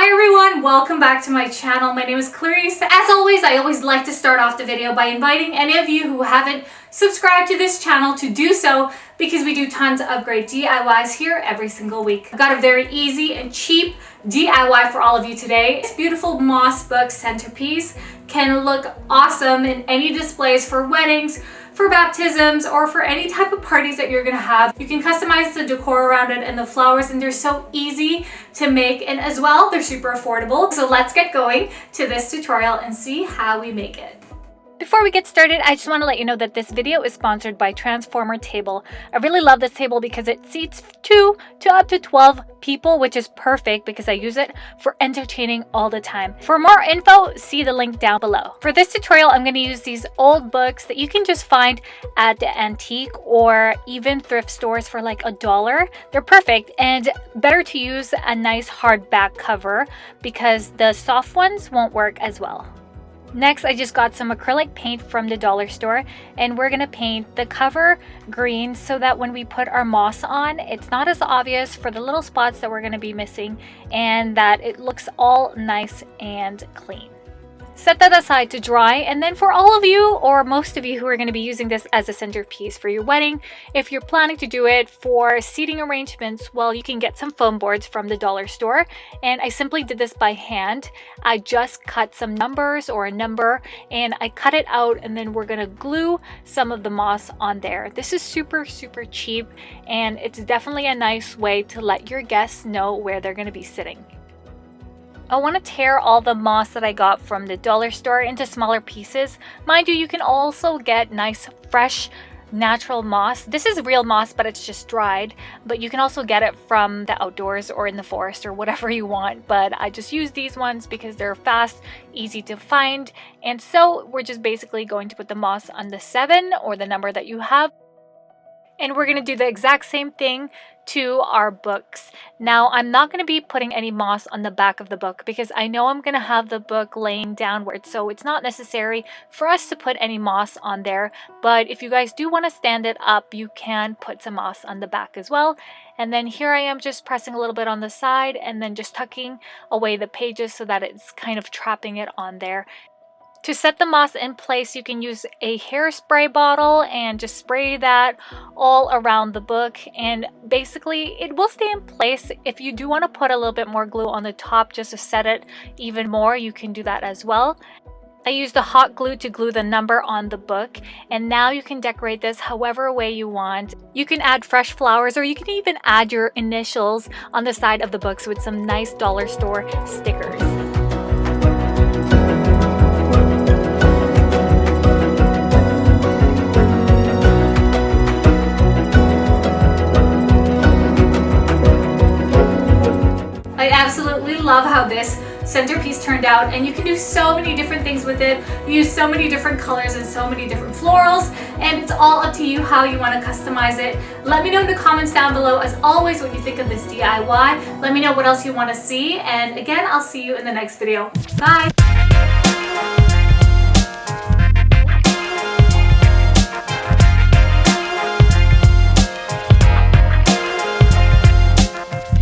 Hi everyone, welcome back to my channel. My name is Clarizz. As always, I always like to start off the video by inviting any of you who haven't subscribed to this channel to do so, because we do tons of great DIYs here every single week. I've got a very easy and cheap DIY for all of you today. This beautiful moss book centerpiece can look awesome in any displays for weddings, for baptisms, or for any type of parties that you're gonna have. You can customize the decor around it and the flowers, and they're so easy to make, and as well, they're super affordable. So let's get going to this tutorial and see how we make it. Before we get started, I just want to let you know that this video is sponsored by Transformer Table. I really love this table because it seats 2 to up to 12 people, which is perfect because I use it for entertaining all the time. For more info, see the link down below. For this tutorial, I'm going to use these old books that you can just find at the antique or even thrift stores for like $1. They're perfect, and better to use a nice hardback cover because the soft ones won't work as well. Next, I just got some acrylic paint from the dollar store, and we're going to paint the cover green so that when we put our moss on, it's not as obvious for the little spots that we're going to be missing, and that it looks all nice and clean. Set that aside to dry, and then for all of you or most of you who are going to be using this as a centerpiece for your wedding, if you're planning to do it for seating arrangements, well, you can get some foam boards from the dollar store, and I simply did this by hand. I just cut some numbers or a number and I cut it out, and then we're going to glue some of the moss on there. This is super cheap, and it's definitely a nice way to let your guests know where they're going to be sitting. I want to tear all the moss that I got from the dollar store into smaller pieces. Mind you, you can also get nice, fresh, natural moss. This is real moss, but it's just dried. But you can also get it from the outdoors or in the forest or whatever you want. But I just use these ones because they're fast, easy to find. And so we're just basically going to put the moss on the 7 or the number that you have. And we're going to do the exact same thing to our books. Now, I'm not going to be putting any moss on the back of the book because I know I'm going to have the book laying downward, so it's not necessary for us to put any moss on there. But if you guys do want to stand it up, you can put some moss on the back as well. And then here I am just pressing a little bit on the side and then just tucking away the pages so that it's kind of trapping it on there. To set the moss in place, you can use a hairspray bottle and just spray that all around the book, and basically it will stay in place. If you do want to put a little bit more glue on the top just to set it even more, you can do that as well. I used the hot glue to glue the number on the book, and now you can decorate this however way you want. You can add fresh flowers, or you can even add your initials on the side of the books with some nice dollar store stickers. I absolutely love how this centerpiece turned out, and you can do so many different things with it. You use so many different colors and so many different florals, and it's all up to you how you want to customize it. Let me know in the comments down below, as always, what you think of this DIY. Let me know what else you want to see, and again, I'll see you in the next video. Bye!